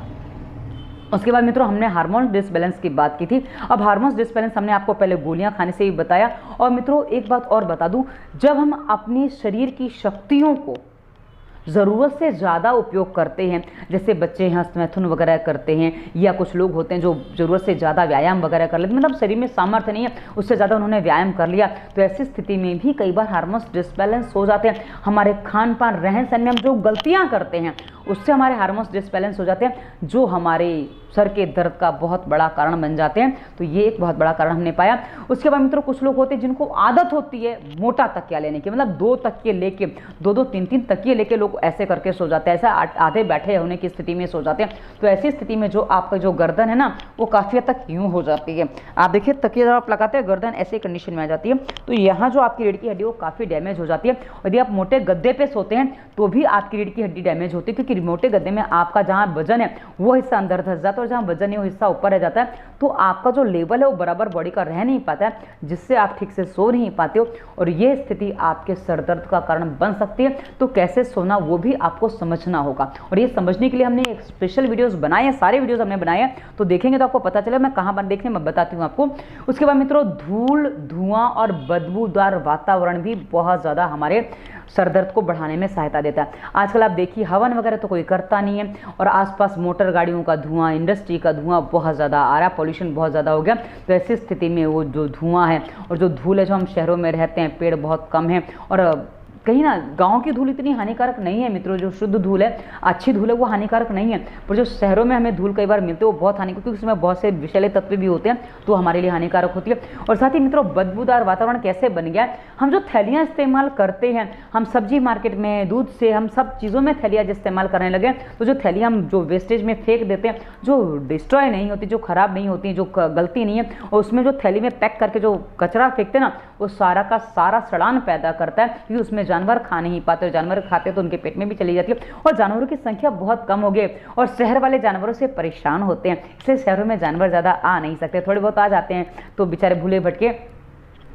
उसके बाद मित्रों, हमने हार्मोन डिसबैलेंस की बात की थी। अब हार्मोन डिसबैलेंस हमने आपको पहले गोलियां खाने से ही बताया। और मित्रों, एक बात और बता दूं, जब हम अपने शरीर की शक्तियों को ज़रूरत से ज़्यादा उपयोग करते हैं, जैसे बच्चे हस्तमैथुन वगैरह करते हैं, या कुछ लोग होते हैं जो ज़रूरत से ज़्यादा व्यायाम वगैरह कर लेते हैं, मतलब शरीर में सामर्थ्य नहीं है, उससे ज़्यादा उन्होंने व्यायाम कर लिया, तो ऐसी स्थिति में भी कई बार हार्मोन्स डिसबैलेंस हो जाते हैं। हमारे खान पान, रहन सहन में हम जो गलतियाँ करते हैं, उससे हमारे हार्मोन्स डिसबैलेंस हो जाते हैं, जो हमारे सर के दर्द का बहुत बड़ा कारण बन जाते हैं। तो ये एक बहुत बड़ा कारण हमने पाया। उसके बाद मित्रों, कुछ लोग होते हैं जिनको आदत होती है मोटा तकिया लेने की, मतलब 2 तकिए लेके, 2-2, 3-3 तकिए लेके लोग ऐसे करके सो जाते हैं, ऐसा आधे बैठे होने की स्थिति में सो जाते हैं। तो ऐसी स्थिति में जो आपका जो गर्दन है ना, वो काफ़ी हद तक यूँ हो जाती है। आप देखिए, तकिया जब आप लगाते हैं, गर्दन ऐसे कंडीशन में आ जाती है, तो यहाँ जो आपकी रीढ़ की हड्डी वो काफ़ी डैमेज हो जाती है। यदि आप मोटे गद्दे पे सोते हैं तो भी आपकी रीढ़ की हड्डी डैमेज होती है, क्योंकि मोटे गद्दे में आपका जहाँ वजन है वो हिस्सा अंदर धंस जाता है, और जहाँ वजन है वो हिस्सा ऊपर रह जाता है। तो आपका जो लेवल है वो बराबर बॉडी का रह नहीं पाता है, जिससे आप ठीक से सो नहीं पाते हो, और ये स्थिति आपके सर दर्द का कारण बन सकती है। तो कैसे सोना वो भी आपको समझना होगा, और ये समझने के लिए हमने एक स्पेशल वीडियोस बनाए हैं, सारे वीडियोस हमने बनाए हैं, तो देखेंगे तो आपको पता चलेगा। मैं कहाँ पर देखने मैं बताती हूँ आपको। उसके बाद मित्रों, धूल, धुआं और बदबूदार वातावरण भी बहुत ज़्यादा हमारे सर दर्द को बढ़ाने में सहायता देता है। आजकल आप देखिए, हवन वगैरह तो कोई करता नहीं है, और आसपास मोटर गाड़ियों का धुआं, इंडस्ट्री का धुआं बहुत ज़्यादा आ रहा है, पॉल्यूशन बहुत ज़्यादा हो गया। तो ऐसी स्थिति में वो जो धुआं है और जो धूल है, जो हम शहरों में रहते हैं, पेड़ बहुत कम है, और कहीं ना गांव की धूल इतनी हानिकारक नहीं है मित्रों, जो शुद्ध धूल है, अच्छी धूल है, वो हानिकारक नहीं है। पर जो शहरों में हमें धूल कई बार मिलते हैं वो बहुत हानिकारक, क्योंकि उसमें बहुत से विषैले तत्व भी होते हैं, तो हमारे लिए हानिकारक होती है। और साथ ही मित्रों, बदबूदार वातावरण कैसे बन गया है, हम जो थैलियाँ इस्तेमाल करते हैं, हम सब्जी मार्केट में, दूध से, हम सब चीज़ों में थैलियाँ इस्तेमाल करने लगे, तो जो थैलियाँ हम जो वेस्टेज में फेंक देते हैं, जो डिस्ट्रॉय नहीं होती, जो खराब नहीं होती, जो गलती नहीं है, और उसमें जो थैली में पैक करके जो कचरा फेंकते हैं ना, वो सारा का सारा सड़ान पैदा करता है, क्योंकि उसमें जानवर खा नहीं पाते, और जानवर खाते तो उनके पेट में भी चली जाती है, और जानवरों की संख्या बहुत कम हो गई, और शहर वाले जानवरों से परेशान होते हैं, इसलिए शहरों में जानवर ज़्यादा आ नहीं सकते, थोड़े बहुत आ जाते हैं तो बेचारे भूले भटके,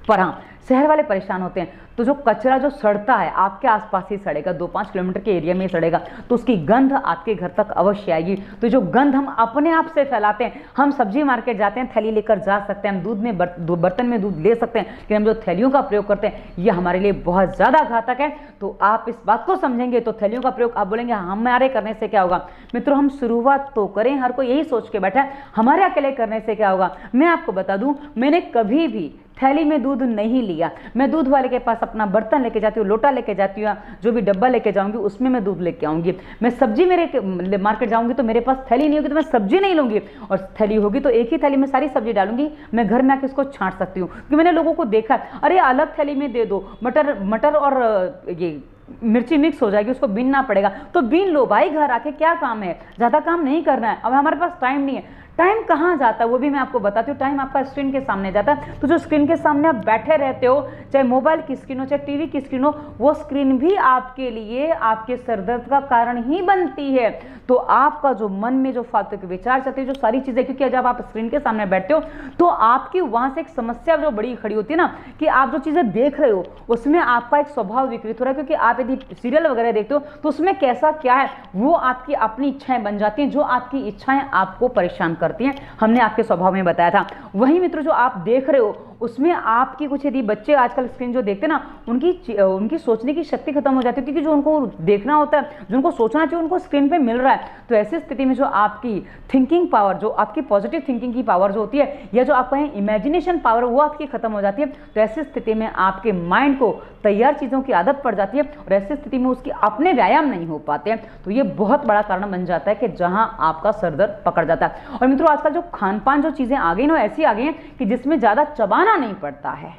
पर हाँ शहर वाले परेशान होते हैं। तो जो कचरा जो सड़ता है आपके आसपास ही सड़ेगा, 2-5 किलोमीटर के एरिया में ही सड़ेगा, तो उसकी गंध आपके घर तक अवश्य आएगी। तो जो गंध हम अपने आप से फैलाते हैं, हम सब्जी मार्केट जाते हैं, थैली लेकर जा सकते हैं, हम दूध में बर्तन में दूध ले सकते हैं, लेकिन हम जो थैलियों का प्रयोग करते हैं ये हमारे लिए बहुत ज़्यादा घातक है। तो आप इस बात को समझेंगे तो थैलियों का प्रयोग, आप बोलेंगे हमारे करने से क्या होगा। मित्रों, हम शुरुआत तो करें, हर कोई यही सोच के बैठा है हमारे अकेले करने से क्या होगा। मैं आपको बता दूं, मैंने कभी भी थैली में दूध नहीं लिया, मैं दूध वाले के पास अपना बर्तन लेके जाती हूँ, लोटा लेके जाती हूँ, जो भी डब्बा लेके जाऊँगी उसमें मैं दूध लेके आऊँगी। मैं सब्जी मेरे मार्केट जाऊँगी तो मेरे पास थैली नहीं होगी तो मैं सब्जी नहीं लूँगी, और थैली होगी तो एक ही थैली में सारी सब्जी डालूंगी। मैं घर में आके इसको छांट सकती हूँ, क्योंकि मैंने लोगों को देखा, अरे अलग थैली में दे दो, मटर और ये मिर्ची मिक्स हो जाएगी, उसको बीनना पड़ेगा। तो बीन लो भाई, घर आके क्या काम है, ज़्यादा काम नहीं करना है। अब हमारे पास टाइम नहीं है। टाइम कहाँ जाता है वो भी मैं आपको बताती हूँ। टाइम आपका स्क्रीन के सामने जाता है। तो जो स्क्रीन के सामने आप बैठे रहते हो, चाहे मोबाइल की स्क्रीन हो, चाहे टीवी की स्क्रीन हो, वो स्क्रीन भी आपके लिए आपके सरदर्द का कारण ही बनती है। तो आपका जो मन में जो फालतू के विचार चलते हैं, जो सारी चीज़ें, क्योंकि जब आप स्क्रीन के सामने बैठते हो तो आपकी वहाँ से एक समस्या जो बड़ी खड़ी होती है ना, कि आप जो चीज़ें देख रहे हो उसमें आपका एक स्वभाव विकृत हो रहा है। क्योंकि आप यदि सीरियल वगैरह देखते हो तो उसमें कैसा क्या है, वो आपकी अपनी इच्छाएं बन जाती हैं, जो आपकी इच्छाएं आपको परेशान करती हैं। हमने आपके स्वभाव में बताया था। वहीं मित्रों, जो आप देख रहे हो उसमें आपकी कुछ, यदि बच्चे आजकल स्क्रीन जो देखते हैं ना, उनकी सोचने की शक्ति खत्म हो जाती है, क्योंकि जो उनको देखना होता है, जो उनको सोचना चाहिए, उनको स्क्रीन पे मिल रहा है। तो ऐसी स्थिति में जो आपकी थिंकिंग पावर, जो आपकी पॉजिटिव थिंकिंग की पावर जो होती है, या जो आपका इमेजिनेशन पावर, वो आपकी खत्म हो जाती है। तो ऐसी स्थिति में आपके माइंड को तैयार चीज़ों की आदत पड़ जाती है, और ऐसी स्थिति में उसकी अपने व्यायाम नहीं हो पाते हैं। तो ये बहुत बड़ा कारण बन जाता है कि जहां आपका सरदर्द पकड़ जाता है। और मित्रों, आजकल जो खान पान जो चीज़ें आ गई ना, ऐसी आ गई हैं कि जिसमें ज़्यादा चबाना नहीं पड़ता है।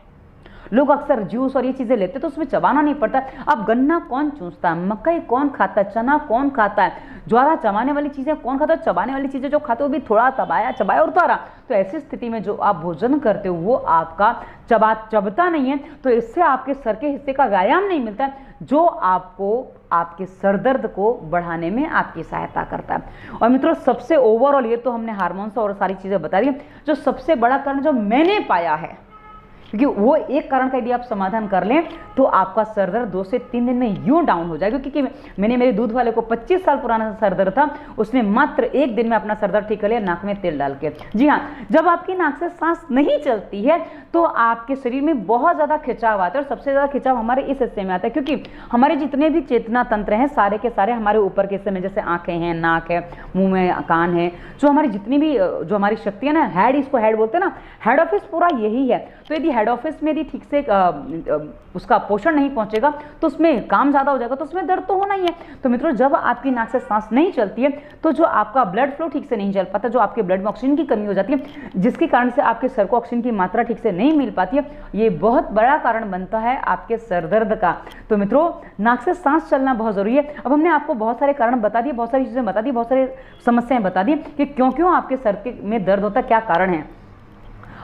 लोग अक्सर जूस और ये चीजें लेते तो उसमें चबाना नहीं पड़ता। अब गन्ना कौन चूसता है, मकई कौन खाता है, चना कौन खाता है, ज्यादा चबाने वाली चीजें कौन खाता है। चबाने वाली चीजें जो खाते हो भी थोड़ा चबाया और उतारा। तो ऐसी स्थिति में जो आप भोजन करते हो वो आपका चबता नहीं है, तो इससे आपके सर के हिस्से का व्यायाम नहीं मिलता है, जो आपको आपके सरदर्द को बढ़ाने में आपकी सहायता करता है। और मित्रों, सबसे ओवरऑल, ये तो हमने हार्मोन्स और सारी चीजें बता दी, जो सबसे बड़ा कारण जो मैंने पाया है, क्योंकि वो एक कारण का यदि आप समाधान कर लें तो आपका सरदर्द 2 से 3 दिन में यूं डाउन हो जाएगा। क्योंकि मैंने मेरे दूध वाले को 25 साल पुराना सरदर्द था, उसने मात्र 1 दिन में अपना सरदर्द ठीक कर लिया, नाक में तेल डाल के। जी हाँ, जब आपकी नाक से सांस नहीं चलती है तो आपके शरीर में बहुत ज़्यादा खिंचाव आता है, और सबसे ज़्यादा खिंचाव हमारे इस हिस्से में आता है, क्योंकि हमारे जितने भी चेतना तंत्र हैं सारे के सारे हमारे ऊपर के हिस्से में, जैसे आंखें हैं, नाक है, मुंह में कान है, जो हमारी जितनी भी जो हमारी शक्तियाँ ना, हेड, इसको हेड बोलते हैं ना, हेड ऑफिस पूरा यही है। तो यदि हेड ऑफिस में यदि ठीक से उसका पोषण नहीं पहुंचेगा तो उसमें काम ज़्यादा हो जाएगा, तो उसमें दर्द तो होना ही है। तो मित्रों, जब आपकी नाक से सांस नहीं चलती है तो जो आपका ब्लड फ्लो ठीक से नहीं चल पाता, जो आपके ब्लड में ऑक्सीजन की कमी हो जाती है, जिसके कारण से आपके सर को ऑक्सीजन की मात्रा ठीक से नहीं मिल पाती है, ये बहुत बड़ा कारण बनता है आपके सरदर्द का। तो मित्रों, नाक से सांस चलना बहुत ज़रूरी है। अब हमने आपको बहुत सारे कारण बता दिए, बहुत सारी चीज़ें बता दी, बहुत सारी समस्याएं बता दी कि क्यों क्यों आपके सर में दर्द होता है, क्या कारण है।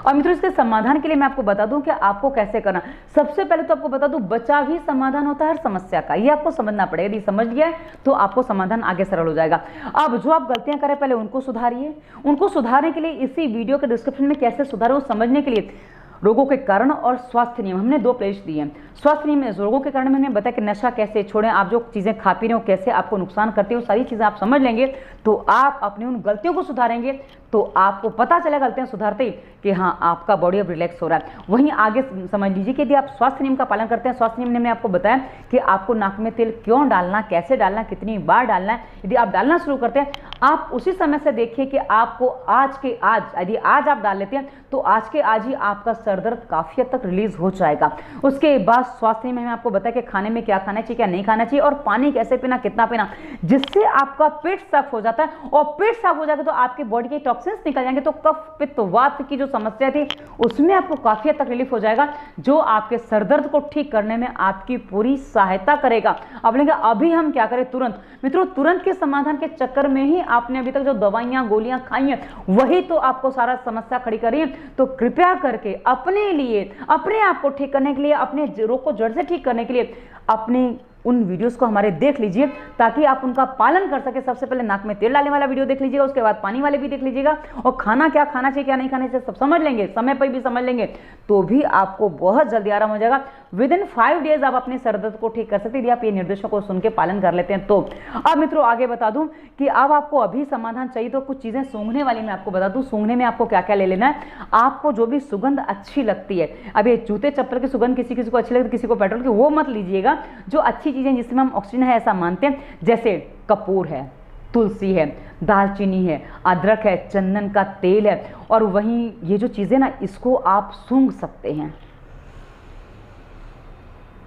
और मित्रों, इसके समाधान के लिए मैं आपको बता दूं कि आपको कैसे करना। सबसे पहले तो आपको बता दूं, बचाव ही समाधान होता है हर समस्या का, ये आपको समझना पड़ेगा। यदि समझ लिया है तो आपको समाधान आगे सरल हो जाएगा। अब जो आप गलतियां करें पहले उनको सुधारिए। उनको सुधारने के लिए इसी वीडियो के डिस्क्रिप्शन में कैसे सुधारें वो समझने के लिए रोगों के कारण और स्वास्थ्य नियम हमने 2 प्लेलिस्ट दिए हैं। स्वास्थ्य नियम में रोगों के कारण मैंने बताया कि नशा कैसे छोड़ें, आप जो चीज़ें खा पी रहे हो कैसे आपको नुकसान करती है, वो सारी चीज़ें आप समझ लेंगे तो आप अपनी उन गलतियों को सुधारेंगे, तो आपको पता चलेगा गलतियां सुधारते ही कि हाँ, आपका बॉडी अब रिलैक्स हो रहा है। वहीं आगे समझ लीजिए कि यदि आप स्वास्थ्य नियम का पालन करते हैं, स्वास्थ्य नियम ने आपको बताया कि आपको नाक में तेल क्यों डालना, कैसे डालना, कितनी बार डालना है। यदि आप डालना शुरू करते हैं, आप उसी समय से देखिए कि आपको आज के आज, यदि आज आप डाल लेते हैं तो आज के आज ही आपका सरदर्द काफी हद तक रिलीज हो जाएगा। उसके बाद स्वास्थ्य नियम में आपको बताया कि खाने में क्या खाना चाहिए, क्या नहीं खाना चाहिए, और पानी कैसे पीना, कितना पीना, जिससे आपका पेट साफ हो जाता है। और पेट साफ हो जाएगा तो आपके बॉडी के टॉक्सिन्स निकल जाएंगे, तो कफ पित्त वात की जो समस्या थी उसमें आपको काफी हद तक रिलीफ हो जाएगा, जो आपके सरदर्द को ठीक करने में आपकी पूरी सहायता करेगा। अब लेकिन अभी हम क्या करें, तुरंत मित्रों, तुरंत के समाधान के चक्कर में ही आपने अभी तक जो दवाइयां गोलियां खाई हैं वही तो आपको सारा समस्या खड़ी कर रही है। तो कृपया करके अपने लिए, अपने आप को ठीक करने के लिए, अपने रोग को जड़ से ठीक करने के लिए अपने उन वीडियोस को हमारे देख लीजिए, ताकि आप उनका पालन कर सके। सबसे पहले नाक में तेल डालने वाला वीडियो देख लीजिएगा, उसके बाद पानी वाले भी देख लीजिएगा, और खाना क्या खाना चाहिए, क्या नहीं खाना चाहिए, सब समझ लेंगे, समय पर भी समझ लेंगे, तो भी आपको बहुत जल्दी आराम हो जाएगा। विदिन 5 डेज आप अपने सरदर्द को ठीक कर सकते हैं, यदि आप ये निर्देशों को सुन के पालन कर लेते हैं तो। अब मित्रों, आगे बता दूं कि अब आपको अभी समाधान चाहिए तो कुछ चीजें सूंघने वाली मैं आपको बता दूं। सूंघने में आपको क्या क्या ले लेना है। आपको जो भी सुगंध अच्छी लगती है, अब ये जूते चप्पल की सुगंध किसी किसी को अच्छी लगती है, किसी को पेट्रोल की, वो मत लीजिएगा। जो अच्छी चीजें जिसमें हम ऑक्सीजन है ऐसा मानते हैं, जैसे कपूर है, तुलसी है, दालचीनी है, अदरक है, चंदन का तेल है, और वहीं ये जो चीजें ना, इसको आप सूंघ सकते हैं।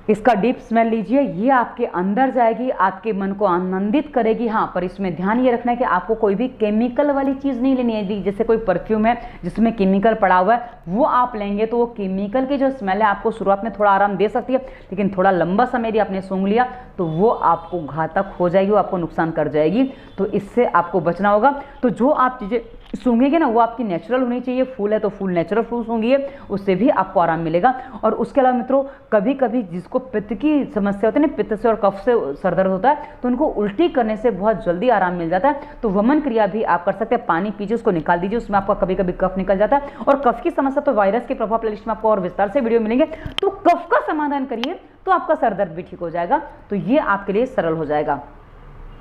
इसका डीप स्मेल लीजिए, ये आपके अंदर जाएगी, आपके मन को आनंदित करेगी। हाँ, पर इसमें ध्यान ये रखना है कि आपको कोई भी केमिकल वाली चीज़ नहीं लेनी है। जैसे कोई परफ्यूम है जिसमें केमिकल पड़ा हुआ है, वो आप लेंगे तो वो केमिकल की जो स्मेल है आपको शुरुआत में थोड़ा आराम दे सकती है, लेकिन थोड़ा लंबा समय यदि आपने सूंघ लिया तो वो आपको घातक हो जाएगी, वो आपको नुकसान कर जाएगी। तो इससे आपको बचना होगा। तो जो आप चीज़ें सूंघेंगे ना वो आपकी नेचुरल होनी चाहिए। फूल है तो फूल नेचुरल फूल सूंघिए, उससे भी आपको आराम मिलेगा। और उसके अलावा मित्रों, कभी कभी जिसको पित्त की समस्या होती है ना, पित्त से और कफ से सरदर्द होता है, तो उनको उल्टी करने से बहुत जल्दी आराम मिल जाता है। तो वमन क्रिया भी आप कर सकते हैं। पानी पीजिए, उसको निकाल दीजिए, उसमें आपका कभी कभी कफ निकल जाता है। और कफ की समस्या तो वायरस के प्रभाव प्लेलिस्ट में आपको और विस्तार से वीडियो मिलेंगे। तो कफ का समाधान करिए तो आपका सरदर्द भी ठीक हो जाएगा। तो ये आपके लिए सरल हो जाएगा।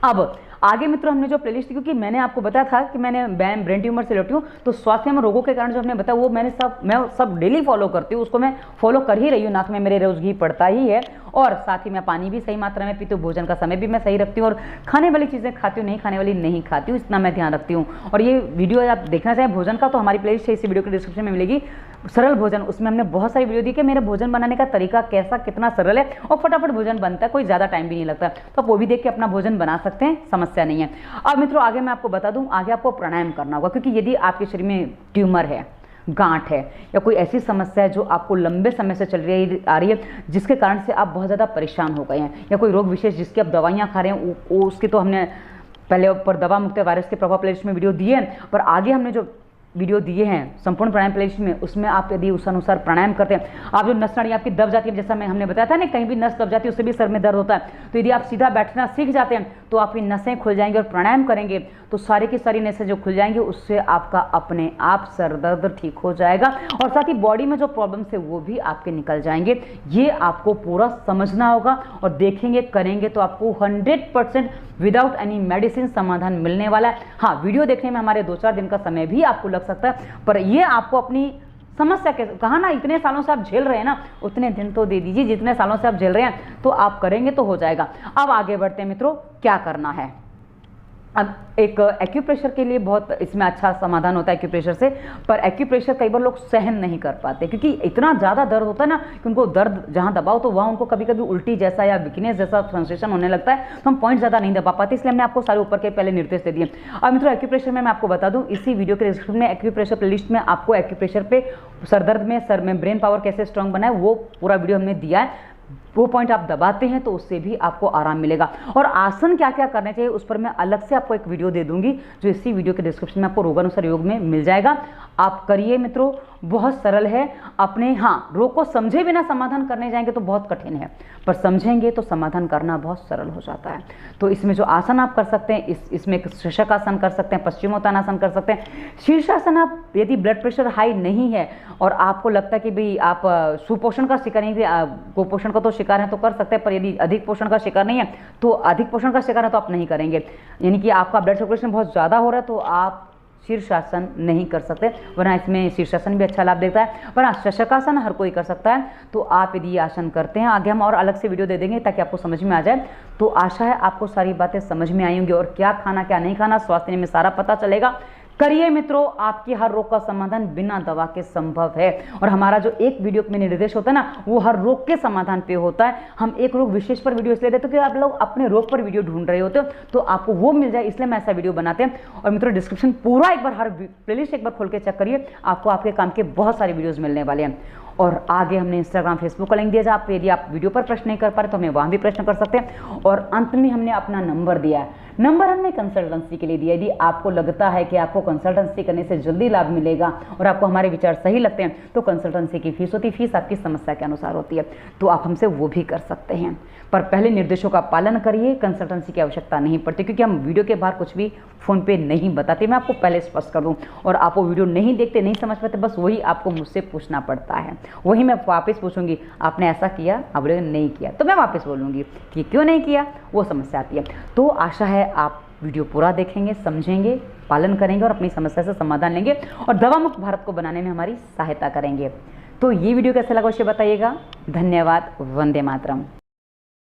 अब आगे मित्रों, हमने जो प्लेलिस्ट, क्योंकि मैंने आपको बताया था कि मैंने ब्रेन ट्यूमर से लौटी हूँ, तो स्वास्थ्य में रोगों के कारण जो हमने बताया वो मैं सब डेली फॉलो करती हूँ। उसको मैं फॉलो कर ही रही हूँ। नाक में मेरे रोज घी पड़ता ही है, और साथ ही मैं पानी भी सही मात्रा में पीती हूँ, भोजन का समय भी मैं सही रखती हूँ, और खाने वाली चीज़ें खाती हूँ, नहीं खाने वाली नहीं खाती हूँ, इतना मैं ध्यान रखती हूँ। और ये वीडियो आप देखना चाहें भोजन का, तो हमारी प्लेलिस्ट है, इसी वीडियो के डिस्क्रिप्शन में मिलेगी, सरल भोजन। उसमें हमने बहुत सारी वीडियो दी कि मेरे भोजन बनाने का तरीका कैसा, कितना सरल है और फटाफट भोजन बनता है, कोई ज़्यादा टाइम भी नहीं लगता। तो आप वो भी देख के अपना भोजन बना सकते हैं, समस्या नहीं है। अब मित्रों, आगे मैं आपको बता दूं, आगे आपको प्राणायाम करना होगा, क्योंकि यदि आपके शरीर में ट्यूमर है, गांठ है, या कोई ऐसी समस्या है जो आपको लंबे समय से चल रही आ रही है, जिसके कारण से आप बहुत ज़्यादा परेशान हो गए हैं, या कोई रोग विशेष जिसकी आप दवाइयाँ खा रहे हैं, उसकी तो हमने पहले ऊपर दवा मुक्त वायरस के प्रभाव प्लेलिस्ट में वीडियो दिए हैं, पर आगे हमने जो वीडियो दिए हैं संपूर्ण प्राणायाम प्लेलिस्ट में, उसमें आप यदि उस अनुसार प्राणायाम करते हैं, आप जो नस नाड़ी आपकी दब जाती है, जैसा हमने बताया था ना, कहीं भी नस दब जाती है उससे भी सर में दर्द होता है, तो यदि आप सीधा बैठना सीख जाते हैं तो आपकी नसें खुल जाएंगी, और प्राणायाम करेंगे तो सारी की सारी नसें जो खुल जाएंगी, उससे आपका अपने आप सर दर्द ठीक हो जाएगा, और साथ ही बॉडी में जो प्रॉब्लम्स है वो भी आपके निकल जाएंगे। ये आपको पूरा समझना होगा, और देखेंगे करेंगे तो आपको 100% विदाउट एनी मेडिसिन समाधान मिलने वाला है। हाँ, वीडियो देखने में हमारे 2-4 दिन का समय भी आपको लग सकता है, पर ये आपको अपनी समस्या के, कहा ना, इतने सालों से आप झेल रहे हैं ना, उतने दिन तो दे दीजिए, जितने सालों से आप झेल रहे हैं, तो आप करेंगे तो हो जाएगा। अब आगे बढ़ते हैं मित्रों, क्या करना है। अब एक एक्यूप्रेशर के लिए बहुत इसमें अच्छा समाधान होता है एक्यूप्रेशर से, पर एक्यूप्रेशर कई बार लोग सहन नहीं कर पाते, क्योंकि इतना ज़्यादा दर्द होता है ना कि उनको दर्द जहाँ दबाओ तो वहाँ उनको कभी कभी उल्टी जैसा या वीकनेस जैसा सेंसेशन होने लगता है, तो हम पॉइंट ज़्यादा नहीं दबा पाते, इसलिए हमने आपको सारे ऊपर के पहले निर्देश दे दिए। अब मित्रों, एक्यूप्रेशर में मैं आपको बता दूँ, इसी वीडियो के डिस्क्रिप्शन में एक्यूप्रेशर प्लेलिस्ट में आपको एक्यूप्रेशर पे सरदर्द में सर में ब्रेन पावर कैसे स्ट्रांग बनाए वो पूरा वीडियो हमने दिया है। वो पॉइंट आप दबाते हैं तो उससे भी आपको आराम मिलेगा। और आसन क्या क्या करने चाहिए उस पर मैं अलग से आपको एक वीडियो दे दूंगी, जो इसी वीडियो के डिस्क्रिप्शन में आपको रोगानुसार योग में मिल जाएगा। आप करिए मित्रों, बहुत सरल है। अपने हाँ, रोग को समझे बिना समाधान करने जाएंगे तो बहुत कठिन है, पर समझेंगे तो समाधान करना बहुत सरल हो जाता है। तो इसमें जो आसन आप कर सकते हैं, इसमें एक शीर्षक आसन कर सकते हैं, पश्चिमोत्तानासन कर सकते हैं। शीर्षासन आप यदि ब्लड प्रेशर हाई नहीं है और आपको लगता है कि भाई आप सुपोषण का शिकार नहीं, कुपोषण का तो शिकार है तो कर सकते हैं, पर यदि अधिक पोषण का शिकार नहीं है तो अधिक पोषण का शिकार है तो आप नहीं करेंगे। यानी कि आपका ब्लड सर्कुलेशन बहुत ज़्यादा हो रहा है तो आप शीर्षासन नहीं कर सकते, वरना इसमें शीर्षासन भी अच्छा लाभ देता है। वरना शशकासन हर कोई कर सकता है। तो आप यदि ये आसन करते हैं, आगे हम और अलग से वीडियो दे देंगे ताकि आपको समझ में आ जाए। तो आशा है आपको सारी बातें समझ में आई होंगी, और क्या खाना क्या नहीं खाना स्वास्थ्य में सारा पता चलेगा। करिए मित्रों, आपकी हर रोग का समाधान बिना दवा के संभव है। और हमारा जो एक वीडियो में निर्देश होता है ना, वो हर रोग के समाधान पे होता है। हम एक रोग विशेष पर वीडियो इसलिए देते हैं कि आप लोग अपने रोग पर वीडियो ढूंढ रहे होते हो, तो आपको वो मिल जाए, इसलिए मैं ऐसा वीडियो बनाते हैं। और मित्रों, डिस्क्रिप्शन पूरा एक बार, हर प्लेलिस्ट एक बार खोल के चेक करिए, आपको आपके काम के बहुत सारे वीडियोज मिलने वाले हैं। और आगे हमने इंस्टाग्राम फेसबुक का लिंक दिया जाए, आप यदि आप वीडियो पर प्रश्न नहीं कर पा रहे तो हमें वहाँ भी प्रश्न कर सकते हैं। और अंत में हमने अपना नंबर दिया है, नंबर हमने कंसल्टेंसी के लिए दिया। यदि आपको लगता है कि आपको कंसल्टेंसी करने से जल्दी लाभ मिलेगा और आपको हमारे विचार सही लगते हैं, तो कंसल्टेंसी की फीस होती है, फीस आपकी समस्या के अनुसार होती है, तो आप हमसे वो भी कर सकते हैं। पर पहले निर्देशों का पालन करिए, कंसल्टेंसी की आवश्यकता नहीं पड़ती, क्योंकि हम वीडियो के बाहर कुछ भी फ़ोन पे नहीं बताते। मैं आपको पहले स्पष्ट कर दूं, और आप वो वीडियो नहीं देखते, नहीं समझ पाते, बस वही आपको मुझसे पूछना पड़ता है। वही मैं वापस पूछूंगी, आपने ऐसा किया, आप बोलेंगे नहीं किया, तो मैं वापस बोलूँगी कि क्यों नहीं किया, वो समस्या आती है। तो आशा है आप वीडियो पूरा देखेंगे, समझेंगे, पालन करेंगे और अपनी समस्या से समाधान लेंगे, और दवा मुक्त भारत को बनाने में हमारी सहायता करेंगे। तो ये वीडियो कैसा लगा उसे बताइएगा। धन्यवाद। वंदे मातरम।